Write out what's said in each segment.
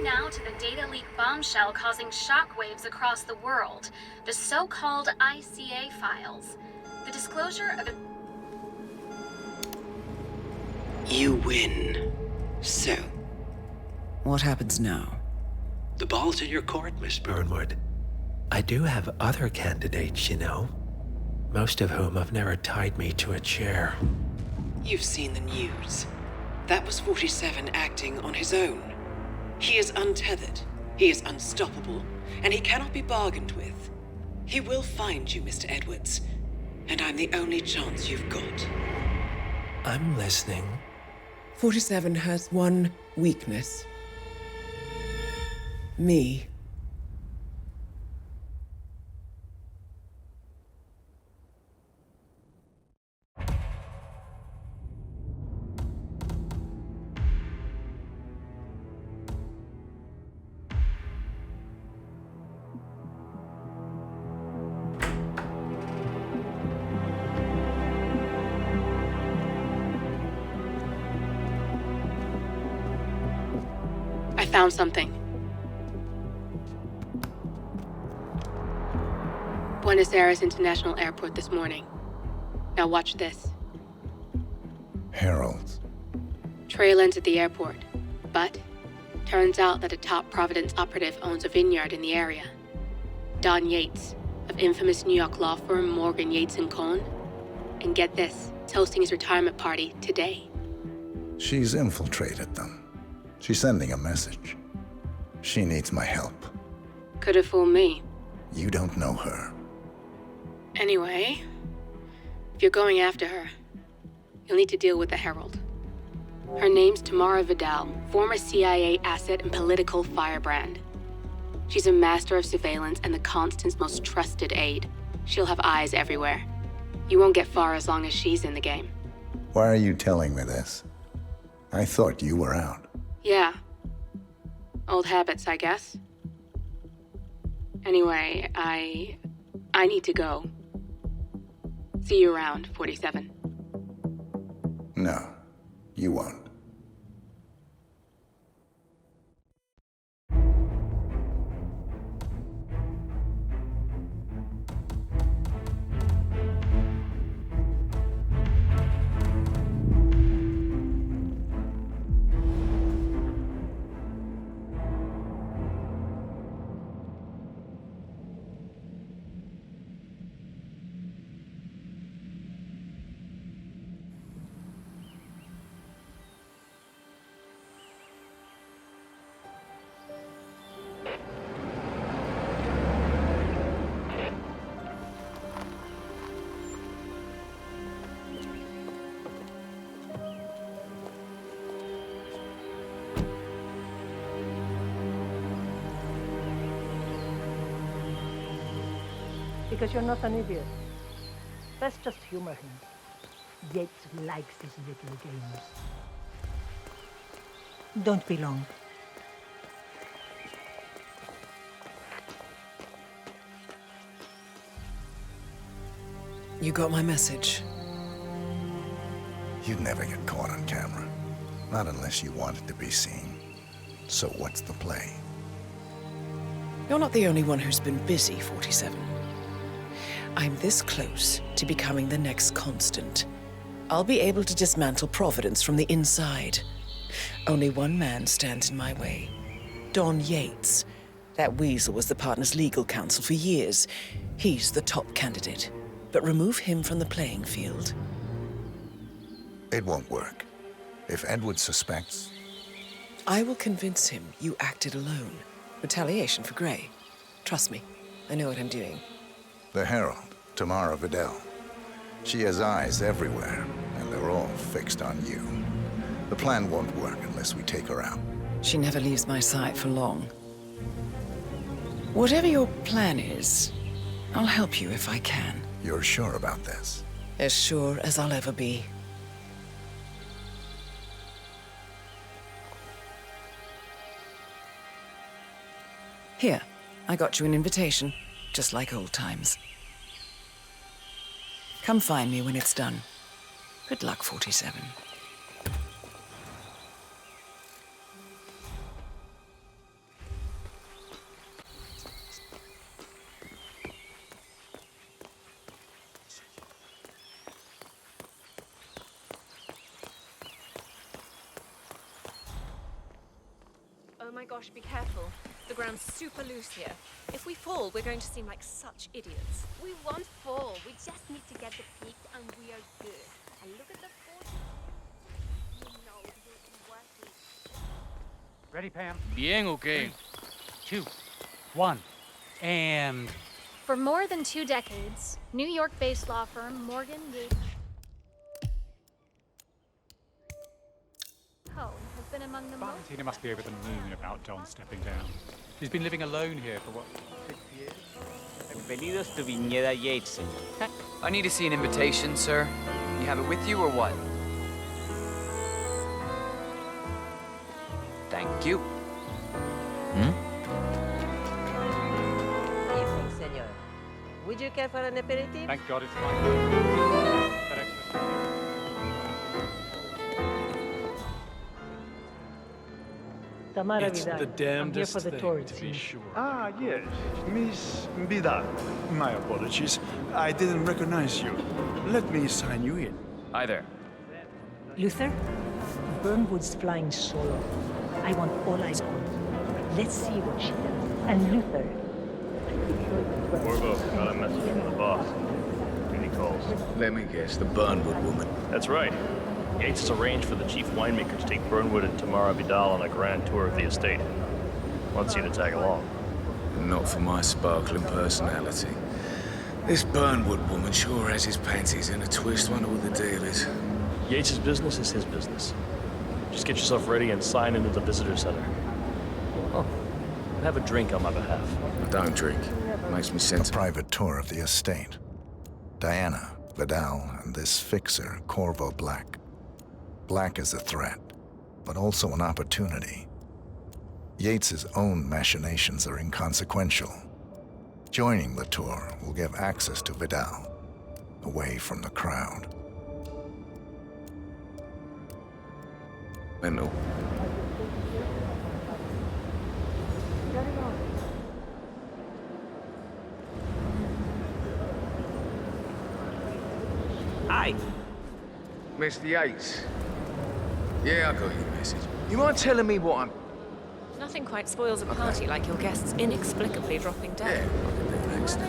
Turning now to the data leak bombshell causing shockwaves across the world, the so-called ICA files. The disclosure of... You win. So? What happens now? The ball's in your court, Miss Burnwood. I do have other candidates, you know. Most of whom have never tied me to a chair. You've seen the news. That was 47 acting on his own. He is untethered, he is unstoppable, and he cannot be bargained with. He will find you, Mr. Edwards, and I'm the only chance you've got. I'm listening. 47 has one weakness. Me. I found something. Buenos Aires International Airport this morning. Now watch this. Heralds. Trail ends at the airport, but turns out that a top Providence operative owns a vineyard in the area. Don Yates, of infamous New York law firm Morgan, Yates & Cohn. And get this, is hosting his retirement party today. She's infiltrated them. She's sending a message. She needs my help. Could have fooled me. You don't know her. Anyway, if you're going after her, you'll need to deal with the Herald. Her name's Tamara Vidal, former CIA asset and political firebrand. She's a master of surveillance and the Constant's most trusted aide. She'll have eyes everywhere. You won't get far as long as she's in the game. Why are you telling me this? I thought you were out. Yeah. Old habits, I guess. Anyway, I need to go. See you around, 47. No, you won't. Because you're not an idiot. Let's just humor him. Yates likes his little games. Don't be long. You got my message. You'd never get caught on camera. Not unless you wanted to be seen. So what's the play? You're not the only one who's been busy, 47. I'm this close to becoming the next Constant. I'll be able to dismantle Providence from the inside. Only one man stands in my way. Don Yates. That weasel was the partner's legal counsel for years. He's the top candidate. But remove him from the playing field. It won't work. If Edward suspects... I will convince him you acted alone. Retaliation for Grey. Trust me, I know what I'm doing. The Herald, Tamara Vidal. She has eyes everywhere, and they're all fixed on you. The plan won't work unless we take her out. She never leaves my sight for long. Whatever your plan is, I'll help you if I can. You're sure about this? As sure as I'll ever be. Here, I got you an invitation, just like old times. Come find me when it's done. Good luck, 47. my gosh, be careful. The ground's super loose here. If we fall, we're going to seem like such idiots. We won't fall. We just need to get the peak and we are good. And look at the force. You know you'll be worth it. Ready, Pam? Bien, okay. 3, 2, 1, and... For more than 2 decades, New York-based law firm Morgan Yates Co. has been among the most... Argentina must be over the moon about John stepping down. He's been living alone here for, what, 6 years? Bienvenidos to Viñeda Yates, señor. I need to see an invitation, sir. You have it with you or what? Thank you. Evening, senor. Would you care for an aperitif? Thank God it's fine. That extra Tamara It's Vidal. the I'm here damnedest for the thing, tourists. to be sure. Ah, yes. Miss Vidal. My apologies. I didn't recognize you. Let me sign you in. Hi there. Luther, Burnwood's flying solo. I want all eyes on her. Let's see what she does. And Luther. Corvo, got a message from the boss. Any calls? Let me guess, the Burnwood woman. That's right. Yates has arranged for the chief winemaker to take Burnwood and Tamara Vidal on a grand tour of the estate. Wants you to tag along. Not for my sparkling personality. This Burnwood woman sure has his panties in a twist. Wonder what the deal is. Yates' business is his business. Just get yourself ready and sign into the visitor center. Oh, and have a drink on my behalf. I don't drink. Makes me sense. A private tour of the estate. Diana, Vidal, and this fixer, Corvo Black. Black is a threat, but also an opportunity. Yates's own machinations are inconsequential. Joining the tour will give access to Vidal, away from the crowd. Mental. Hi. Mr. Yates. Yeah, I got your message. You mind telling me what I'm... Nothing quite spoils a party like your guests inexplicably dropping dead. Yeah, I can do next.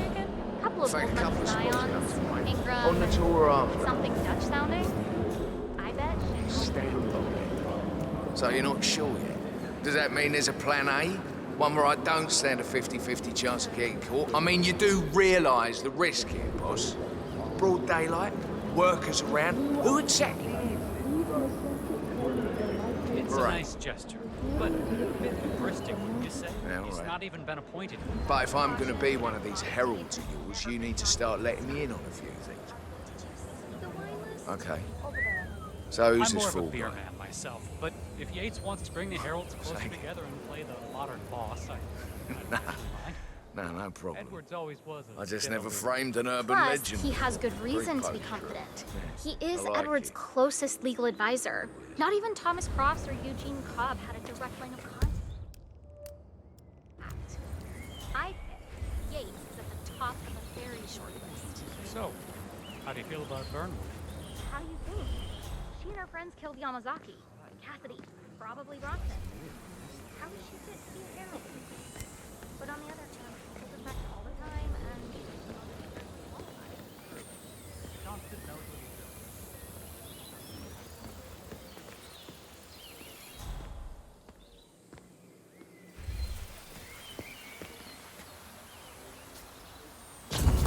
Couple of Take a couple of spots ions, enough, mate. Ingram, On the tour after. something Dutch sounding. I bet. Stand by. So you're not sure yet? Does that mean there's a plan A? One where I don't stand a 50-50 chance of getting caught? I mean, you do realise the risk here, boss. Broad daylight, workers around. Who exactly? It's a nice gesture, but a bit hubristic, wouldn't you say? Yeah, He's right. not even been appointed. But if I'm going to be one of these heralds of yours, you need to start letting me in on a few things. Okay. So who's I'm this more of a fool beer guy? man myself, but if Yates wants to bring the heralds closer together and play the modern boss, I don't mind. No problem. Edwards always was a I just stellar never leader. framed an urban Plus, legend. he has good reason to be close. confident. He is I like Edward's it. closest legal advisor. Not even Thomas Crofts or Eugene Cobb had a direct line of contact. I think Yates is at the top of a very short list. So, how do you feel about Burnwood? How do you think? She and her friends killed Yamazaki. Cassidy probably brought them. How does she fit to be a herald? But on the other hand, she's effect all the time and Constant knows what he's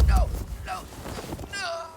No, no, no!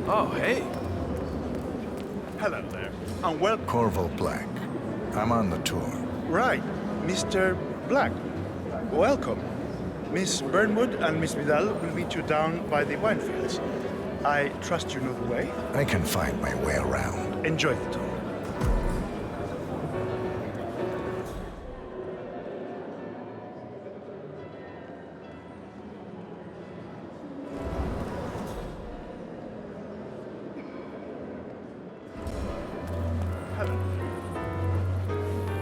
Oh, hey. Hello there. And welcome. Corvo Black, I'm on the tour. Right, Mr. Black. Welcome. Miss Burnwood and Miss Vidal will meet you down by the wine fields. I trust you know the way. I can find my way around. Enjoy the tour.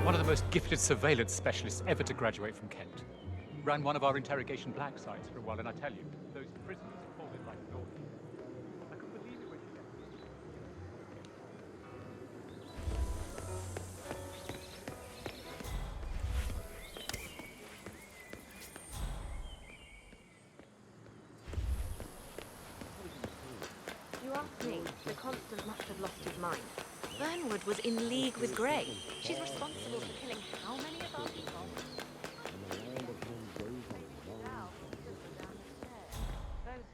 One of the most gifted surveillance specialists ever to graduate from Kent. Ran one of our interrogation black sites for a while, and I tell you, those prisoners folded like doors. I couldn't believe it when you left. You asked me. The Constant must have lost his mind. Burnwood was in league with Grey. She's responsible for killing how many of our people?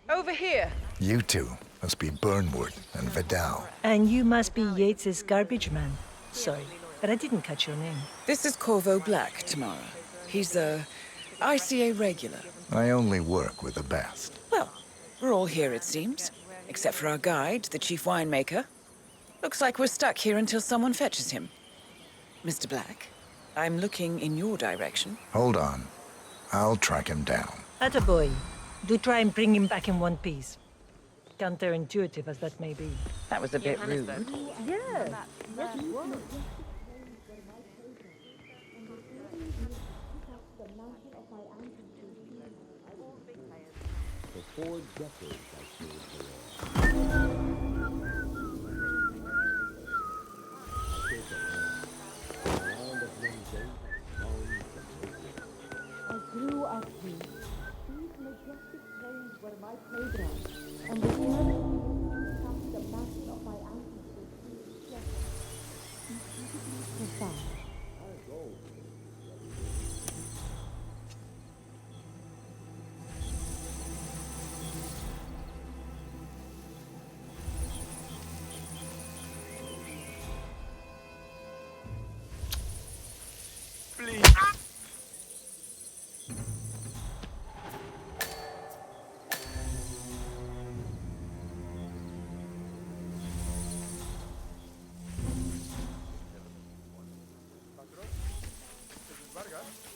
Over here. You two must be Burnwood and Vidal. And you must be Yates's garbage man. Sorry, but I didn't catch your name. This is Corvo Black, Tamara. He's a ICA regular. I only work with the best. Well, we're all here, it seems. Except for our guide, the chief winemaker. Looks like we're stuck here until someone fetches him. Mr. Black, I'm looking in your direction. Hold on. I'll track him down. Attaboy. Do try and bring him back in one piece. Counterintuitive as that may be. That was a bit rude. Yeah. I grew up here. These majestic plains were my playground, and with earth comes the mountain of my ancestors. Yes, incredibly profound.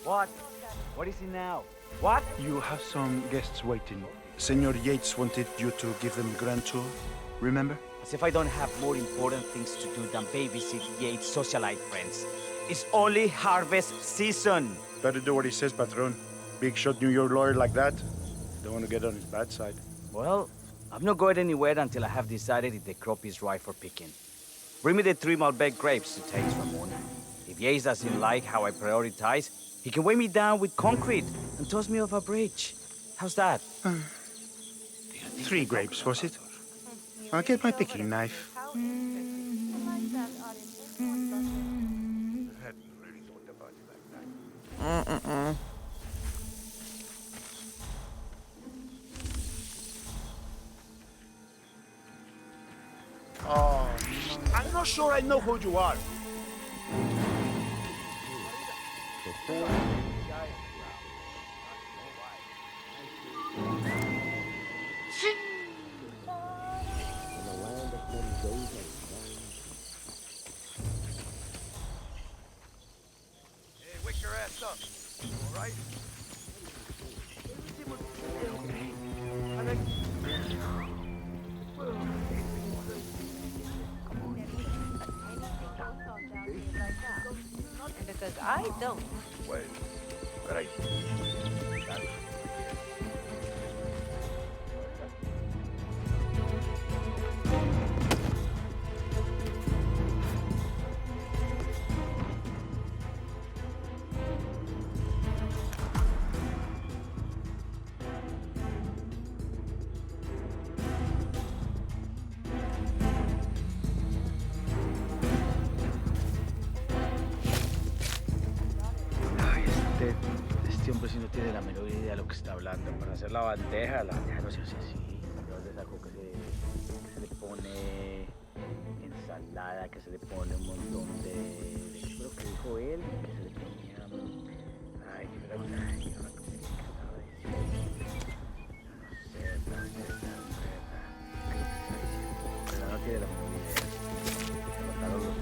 What? What is it now? What? You have some guests waiting. Senor Yates wanted you to give them a grand tour. Remember? As if I don't have more important things to do than babysit Yates' socialite friends. It's only harvest season. Better do what he says, Patron. Big shot New York lawyer like that. Don't want to get on his bad side. Well, I'm not going anywhere until I have decided if the crop is right for picking. Bring me the 3 Malbec grapes to taste, Ramon. If Yates doesn't like how I prioritize, he can weigh me down with concrete and toss me off a bridge. How's that? 3 grapes, was it? I'll get my picking knife. Oh, I'm not sure I know who you are. Hey, wake your ass up. All right? Because I don't. Wait. Right. Este hombre sí no tiene la menor idea de lo que está hablando. Para hacer la bandeja no se hace así. ¿De dónde sacó que se le pone Ensalada que se le pone un montón de... Creo que dijo él que se le ponía... Ay, pero... Ay, no me acuerdo qué estaba diciendo. No sé, pero no tiene la menor idea. Se mataron los...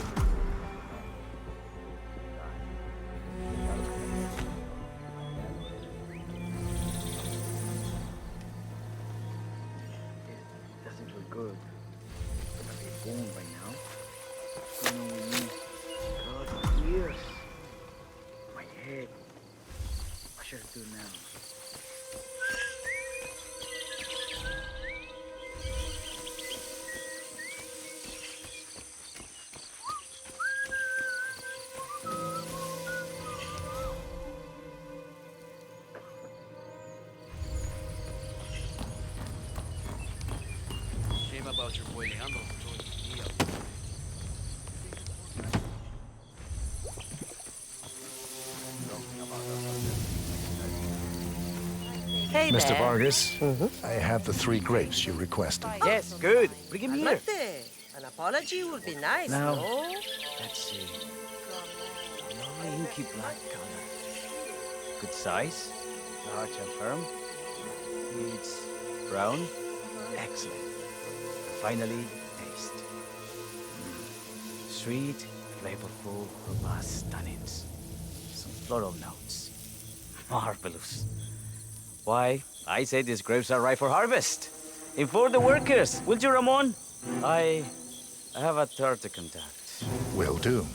It doesn't feel good. But I'm being born right now. You know what I mean? God, ears. My head. What should I do now? Shame about your boy Leandro. Hey Mr. there. Vargas, I have the 3 grapes you requested. Yes, good. Bring him here. Adelante. An apology would be nice, Now, no? let's see. Lovely inky black color. Good size, large and firm. It's brown. Excellent. And finally, taste. Sweet, flavorful, robust tannins. Some floral notes. Marvelous. Why, I say these grapes are ripe for harvest. Inform the workers, will you, Ramon? I have a third to contact. Will do.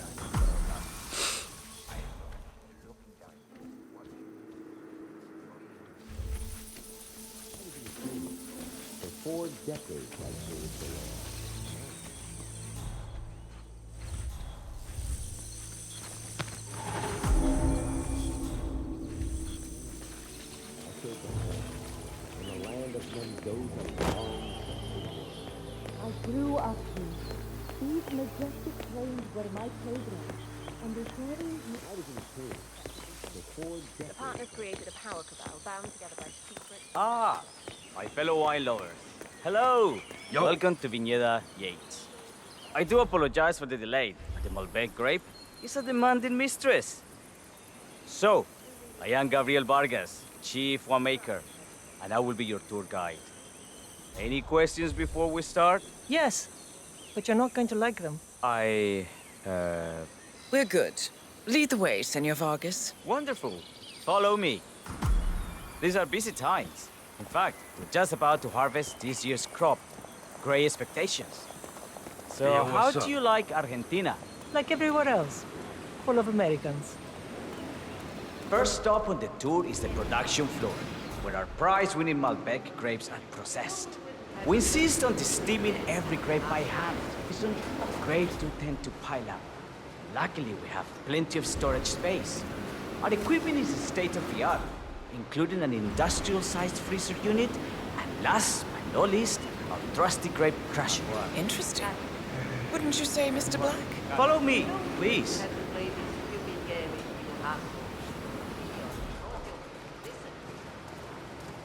For 4 decades, I served the law. In the land of Mendoza, I grew up here. These majestic plains were my playground, and the shadows I was in Spain. For 4 The decades. partners created a power cabal bound together by secret... Ah, my fellow wine lovers. Hello. Welcome to Viñeda Yates. I do apologize for the delay, but the Malbec grape is a demanding mistress. So, I am Gabriel Vargas, Chief Winemaker, and I will be your tour guide. Any questions before we start? Yes, but you're not going to like them. We're good. Lead the way, Senor Vargas. Wonderful. Follow me. These are busy times. In fact, we're just about to harvest this year's crop. Great expectations. So, Yeah, how what's do you like Argentina? Like everywhere else, full of Americans. First stop on the tour is the production floor, where our prize-winning Malbec grapes are processed. We insist on steaming every grape by hand. Grapes do tend to pile up. Luckily, we have plenty of storage space. Our equipment is state-of-the-art, including an industrial-sized freezer unit, and last but not least, our trusty grape crusher. Interesting. Wouldn't you say, Mr. Black? Follow me, please.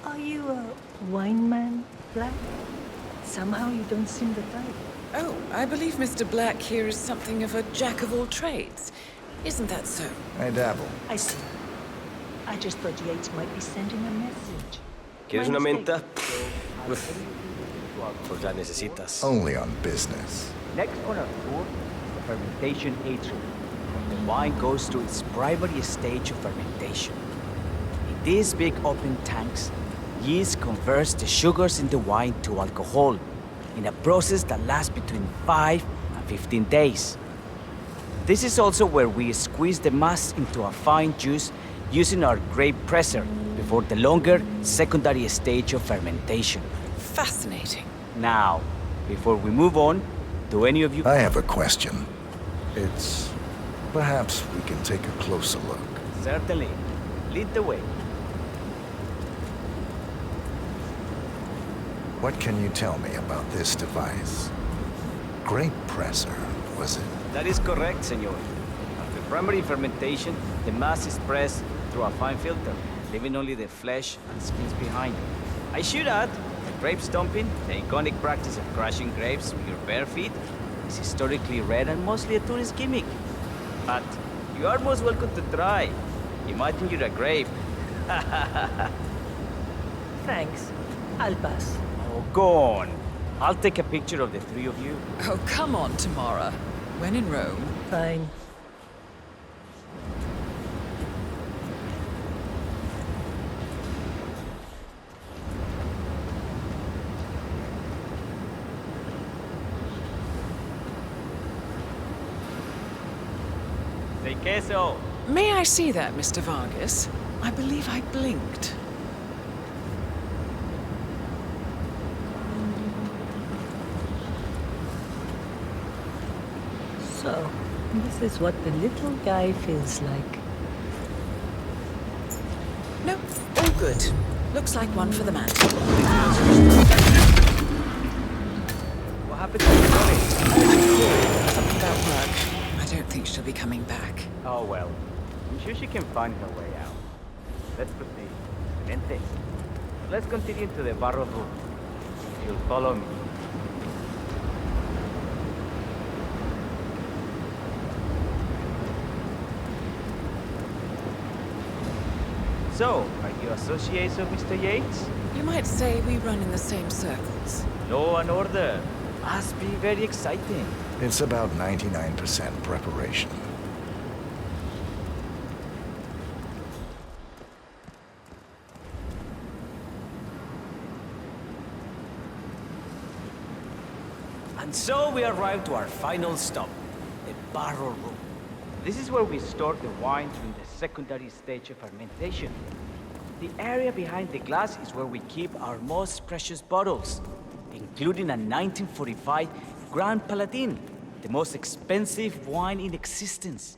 Are you a wine man, Black? Somehow you don't seem the type. Oh, I believe Mr. Black here is something of a jack of all trades. Isn't that so? I dabble. I see. I just thought Yates might be sending a message. ¿Quieres My una mistake. menta? Pues la necesitas. Only on business. Next on our tour is the fermentation atrium. The wine goes through its primary stage of fermentation. In these big open tanks, yeast converts the sugars in the wine to alcohol in a process that lasts between 5 and 15 days. This is also where we squeeze the mass into a fine juice using our grape presser before the longer secondary stage of fermentation. Fascinating. Now, before we move on, do any of you... I have a question. It's... perhaps we can take a closer look. Certainly. Lead the way. What can you tell me about this device? Grape presser, was it? That is correct, senor. After primary fermentation, the mass is pressed through a fine filter, leaving only the flesh and skins behind. I should add, the grape stomping, the iconic practice of crushing grapes with your bare feet, It's historically rare and mostly a tourist gimmick. But you are most welcome to try. You might think you're a grape. Thanks. I'll pass. Oh, go on. I'll take a picture of the three of you. Oh, come on, Tamara. When in Rome. Fine. Say queso. May I see that, Mr. Vargas? I believe I blinked. So, this is what the little guy feels like. No, all good. Looks like one for the mantle. What happened to Chloe? Something about work. I don't think she'll be coming back. Oh well. I'm sure she can find her way out. Let's proceed. Vente. Let's continue to the barro room. You'll follow me. So, are you associates of Mr. Yates? You might say we run in the same circles. Law and order. Must be very exciting. It's about 99% preparation. And so we arrive to our final stop, the barrel room. This is where we store the wine during the secondary stage of fermentation. The area behind the glass is where we keep our most precious bottles, including a 1945 Grand Paladin, the most expensive wine in existence.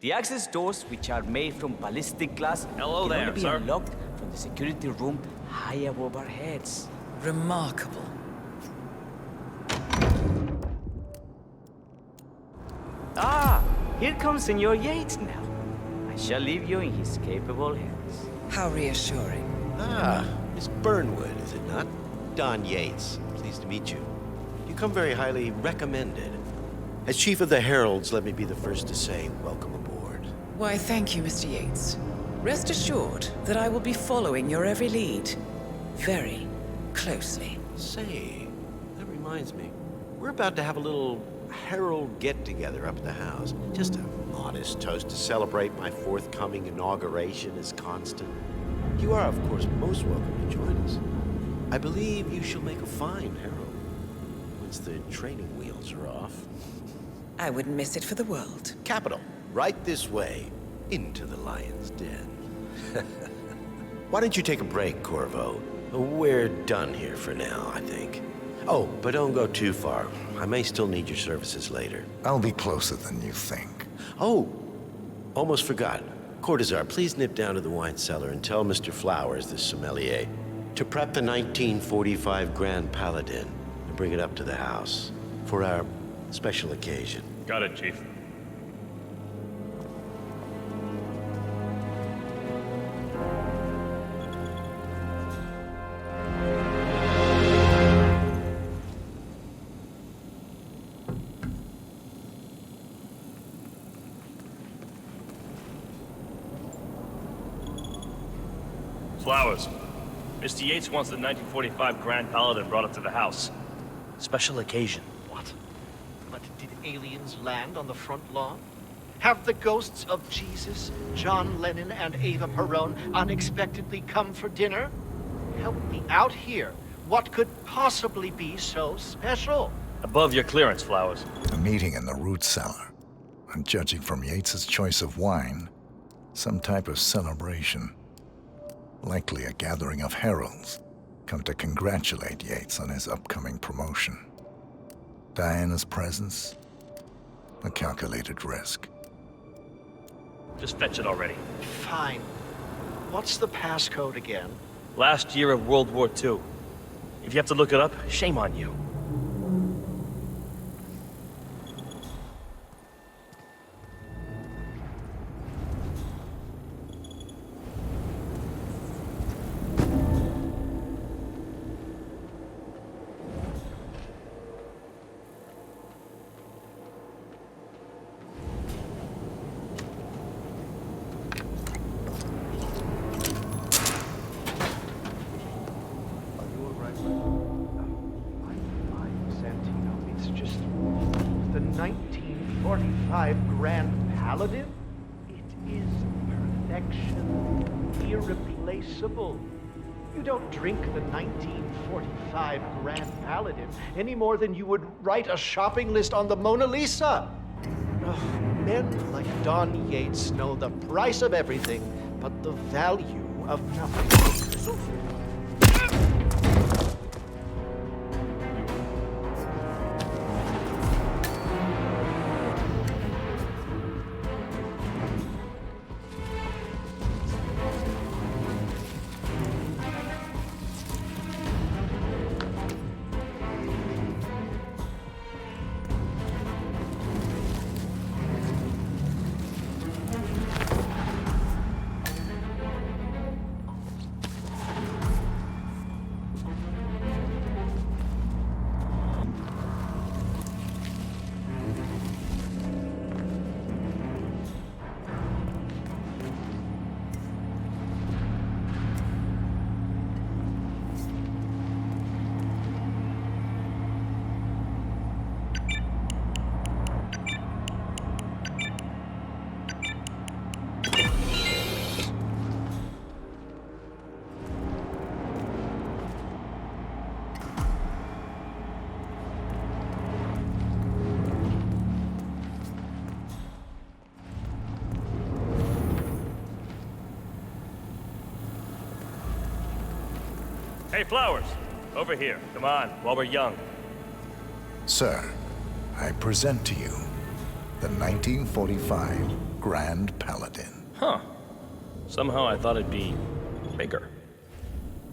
The access doors, which are made from ballistic glass, can only be unlocked from the security room high above our heads. Remarkable. Ah, here comes Senor Yates now. I shall leave you in his capable hands. How reassuring. Ah, Miss Burnwood, is it not? Don Yates. Pleased to meet you. You come very highly recommended. As Chief of the Heralds, let me be the first to say welcome aboard. Why, thank you, Mr. Yates. Rest assured that I will be following your every lead. Very closely. Say, that reminds me. We're about to have a little Herald get-together up at the house. Just a modest toast to celebrate my forthcoming inauguration as Constant. You are, of course, most welcome to join us. I believe you shall make a fine Herald, once the training wheels are off. I wouldn't miss it for the world. Capital. Right this way, into the lion's den. Why don't you take a break, Corvo? We're done here for now, I think. Oh, but don't go too far. I may still need your services later. I'll be closer than you think. Oh, almost forgot. Cortazar, please nip down to the wine cellar and tell Mr. Flowers, the sommelier, to prep the 1945 Grand Paladin and bring it up to the house for our special occasion. Got it, Chief. Flowers. Mr. Yates wants the 1945 Grand Paladin brought up to the house. Special occasion. What? But did aliens land on the front lawn? Have the ghosts of Jesus, John Lennon, and Eva Perón unexpectedly come for dinner? Help me out here. What could possibly be so special? Above your clearance, Flowers. A meeting in the root cellar. And judging from Yates's choice of wine, some type of celebration. Likely a gathering of heralds come to congratulate Yates on his upcoming promotion. Diana's presence, a calculated risk. Just fetch it already. Fine. What's the passcode again? Last year of World War II. If you have to look it up, shame on you. perfection, irreplaceable. You don't drink the 1945 Grand Paladin any more than you would write a shopping list on the Mona Lisa. Oh, men like Don Yates know the price of everything, but the value of nothing. Hey, Flowers! Over here. Come on, while we're young. Sir, I present to you the 1945 Grand Paladin. Huh. Somehow I thought it'd be bigger.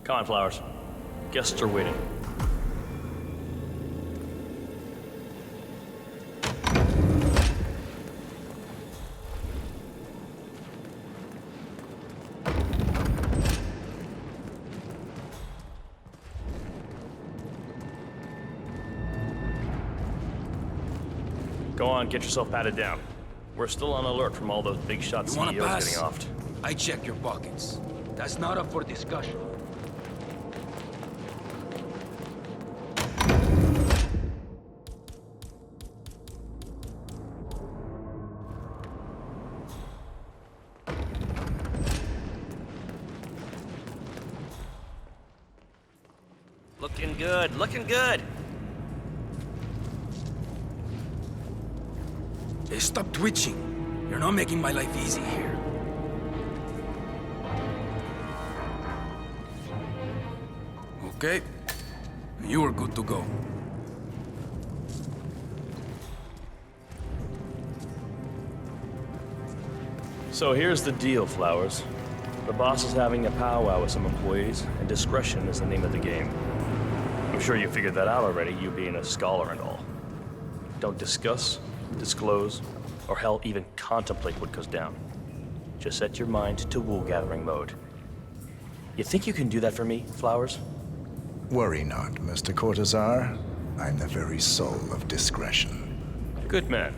Come on, Flowers. Guests are waiting. Go on, get yourself patted down. We're still on alert from all those big shot CEOs getting offed. I check your pockets. That's not up for discussion. Looking good, looking good. Hey, stop twitching. You're not making my life easy here. Okay. You are good to go. So here's the deal, Flowers. The boss is having a powwow with some employees, and discretion is the name of the game. I'm sure you figured that out already, you being a scholar and all. Don't discuss, disclose, or hell, even contemplate what goes down. Just set your mind to wool-gathering mode. You think you can do that for me, Flowers? Worry not, Mr. Cortazar. I'm the very soul of discretion. Good man.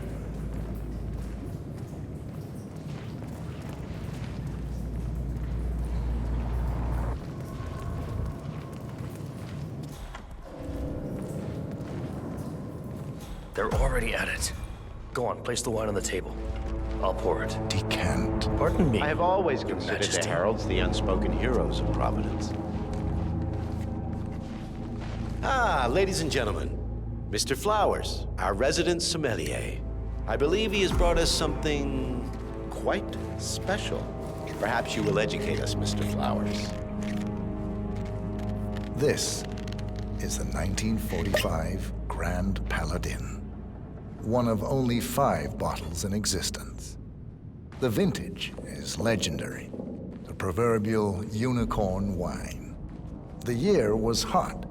They're already at it. Go on, place the wine on the table. I'll pour it. Decant. Pardon me. I have always considered the heralds the unspoken heroes of Providence. Ah, ladies and gentlemen, Mr. Flowers, our resident sommelier. I believe he has brought us something quite special. Perhaps you will educate us, Mr. Flowers. This is the 1945 Grand Paladin. One of only 5 bottles in existence. The vintage is legendary, the proverbial unicorn wine. The year was hot,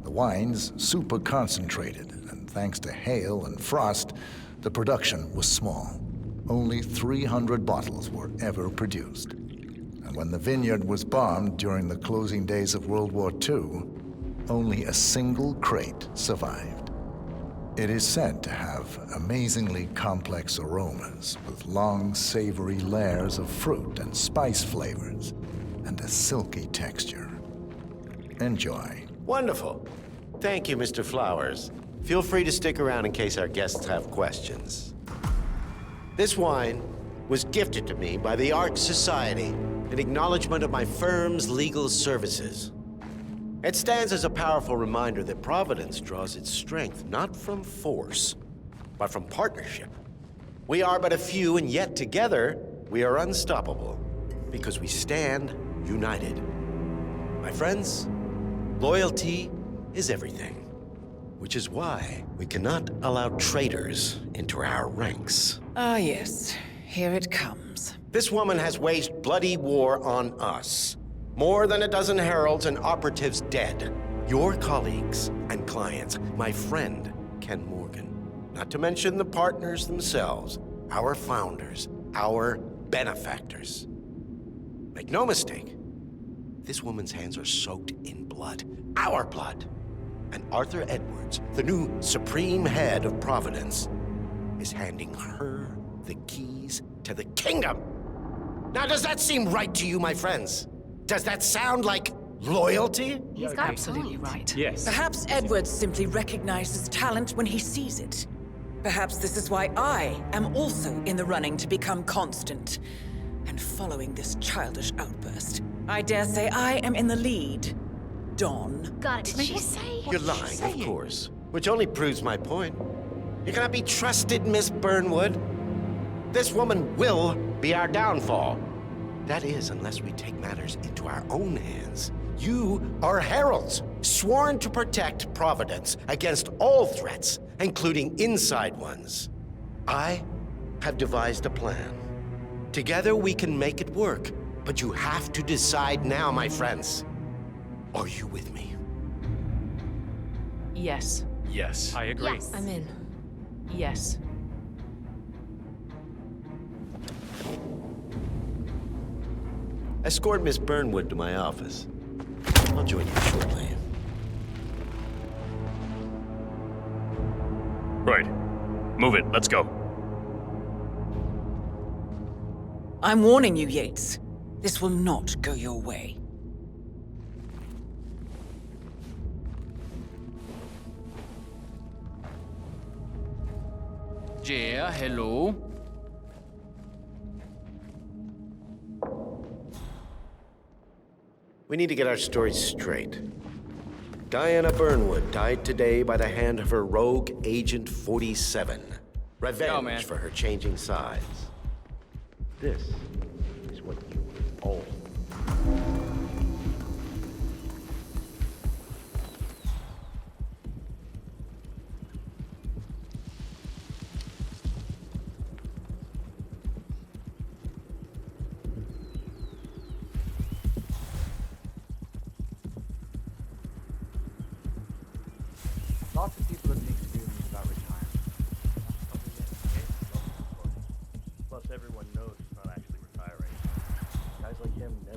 the wine's super concentrated, and thanks to hail and frost, the production was small. Only 300 bottles were ever produced. And when the vineyard was bombed during the closing days of World War II, only a single crate survived. It is said to have amazingly complex aromas with long, savory layers of fruit and spice flavors and a silky texture. Enjoy. Wonderful. Thank you, Mr. Flowers. Feel free to stick around in case our guests have questions. This wine was gifted to me by the Ark Society in acknowledgement of my firm's legal services. It stands as a powerful reminder that Providence draws its strength not from force, but from partnership. We are but a few, and yet together we are unstoppable because we stand united. My friends, loyalty is everything, which is why we cannot allow traitors into our ranks. Ah, yes. Here it comes. This woman has waged bloody war on us. More than a dozen heralds and operatives dead. Your colleagues and clients, my friend, Ken Morgan. Not to mention the partners themselves, our founders, our benefactors. Make no mistake, this woman's hands are soaked in blood. Our blood. And Arthur Edwards, the new supreme head of Providence, is handing her the keys to the kingdom. Now, does that seem right to you, my friends? Does that sound like loyalty? He's got absolutely right. Yes. Perhaps Edwards simply recognizes talent when he sees it. Perhaps this is why I am also in the running to become constant. And following this childish outburst, I dare say I am in the lead. Dawn. God, did she say? You're lying, of course. Which only proves my point. You cannot be trusted, Miss Burnwood. This woman will be our downfall. That is, unless we take matters into our own hands. You are heralds, sworn to protect Providence against all threats, including inside ones. I have devised a plan. Together we can make it work, but you have to decide now, my friends. Are you with me? Yes. Yes. I agree. Yes. I'm in. Yes. Escort Miss Burnwood to my office. I'll join you shortly. Right. Move it. Let's go. I'm warning you, Yates. This will not go your way. Yeah, hello. We need to get our stories straight. Diana Burnwood died today by the hand of her rogue Agent 47. Revenge for her changing sides. This is what you all. Lots of people have been experiencing about retirement. Plus, everyone knows he's not actually retiring. Guys like him never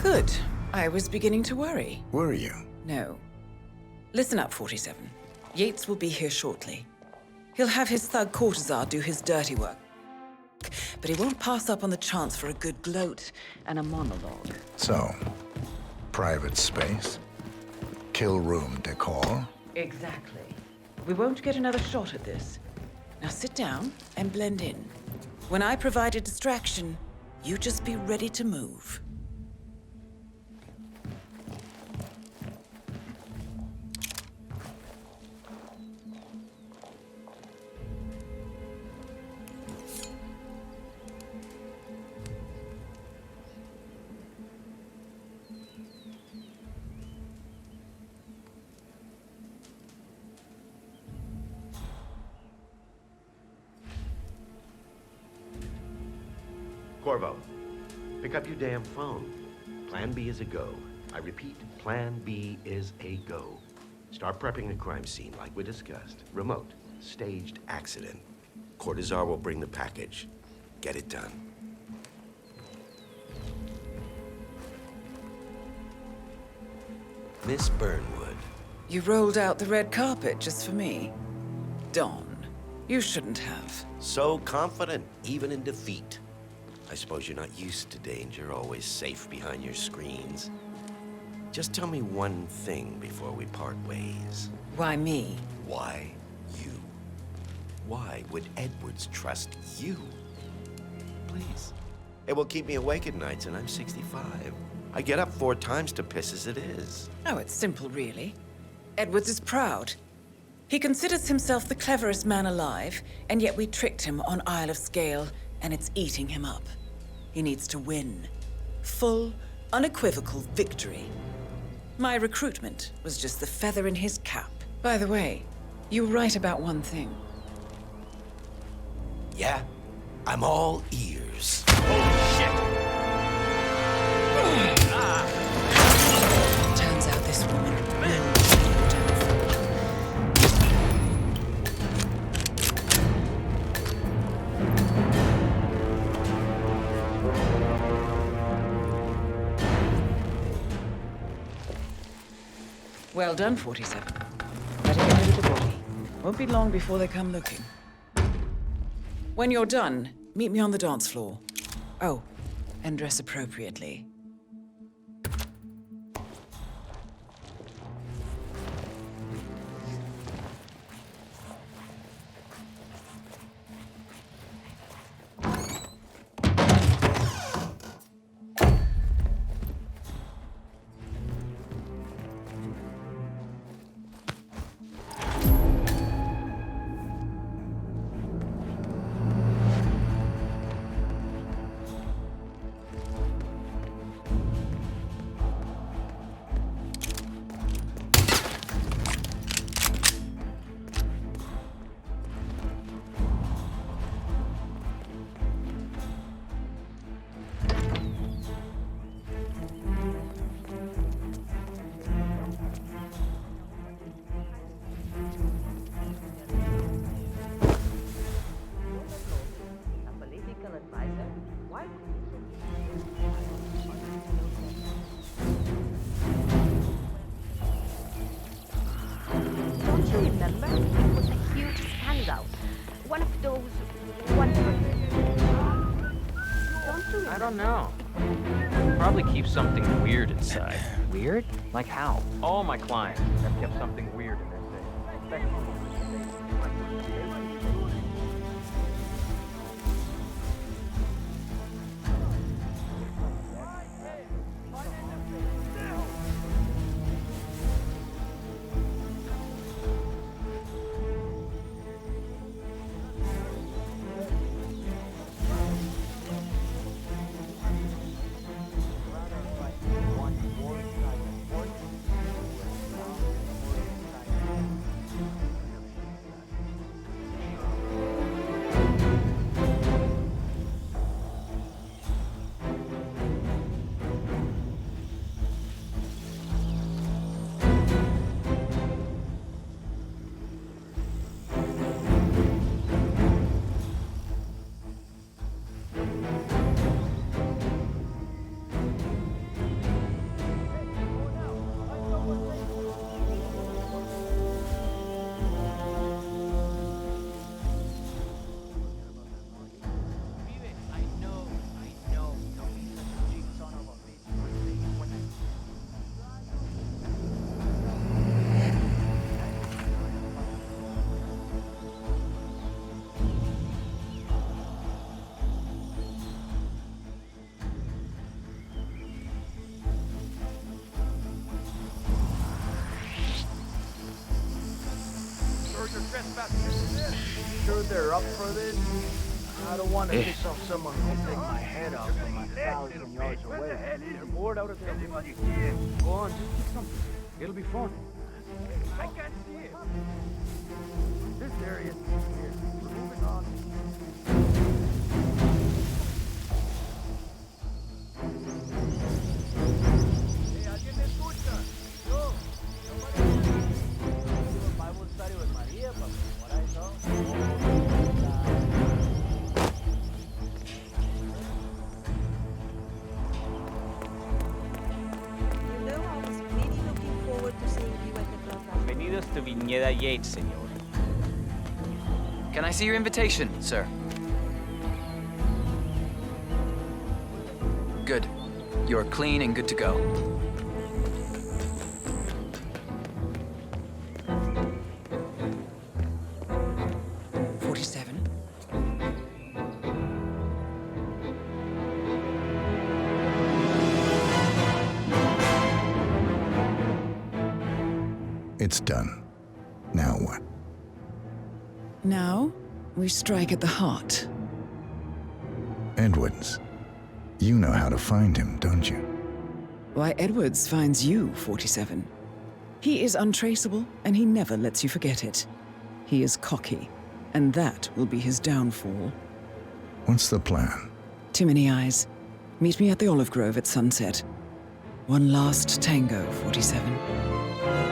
Good. I was beginning to worry. Were you? No. Listen up, 47. Yates will be here shortly. He'll have his thug Cortazar do his dirty work. But he won't pass up on the chance for a good gloat and a monologue. So, private space? Kill room decor? Exactly. We won't get another shot at this. Now sit down and blend in. When I provide a distraction, you just be ready to move. Corvo, pick up your damn phone. Plan B is a go. I repeat, Plan B is a go. Start prepping the crime scene like we discussed. Remote, staged accident. Cortazar will bring the package. Get it done. Miss Burnwood. You rolled out the red carpet just for me. Dawn, you shouldn't have. So confident, even in defeat. I suppose you're not used to danger, always safe behind your screens. Just tell me one thing before we part ways. Why me? Why you? Why would Edwards trust you? Please. It will keep me awake at nights, and I'm 65. I get up 4 times to piss as it is. Oh, it's simple, really. Edwards is proud. He considers himself the cleverest man alive, and yet we tricked him on Isle of Scale, and it's eating him up. He needs to win. Full, unequivocal victory. My recruitment was just the feather in his cap. By the way, you were right about one thing. Yeah? I'm all ears. Holy shit! Turns out this woman... Well done, 47. Better get rid of the body. Won't be long before they come looking. When you're done, meet me on the dance floor. Oh, and dress appropriately. Don't you remember? It was a huge scandal. One of those wonderful... Don't you remember? I don't know. Probably keep something weird inside. Weird? Like how? All my clients have kept something weird in their safe. Sure they're up for this? I don't want to piss off someone who'll take my head off from my 1,000 yards away. Board out of there. Go on, just keep something. It'll be fun. I can't see it. This area is weird. We're moving on. Hey, ¿alguien me escucha? Yo. Bible study with Maria, but from what I know. You know, I was really looking forward to seeing you at the club. Bienvenidos to Viñeda Yates, señor. Can I see your invitation, sir? Good. You're clean and good to go. It's done. Now what? Now, we strike at the heart. Edwards. You know how to find him, don't you? Why, Edwards finds you, 47. He is untraceable, and he never lets you forget it. He is cocky, and that will be his downfall. What's the plan? Too many eyes. Meet me at the Olive Grove at sunset. One last tango, 47.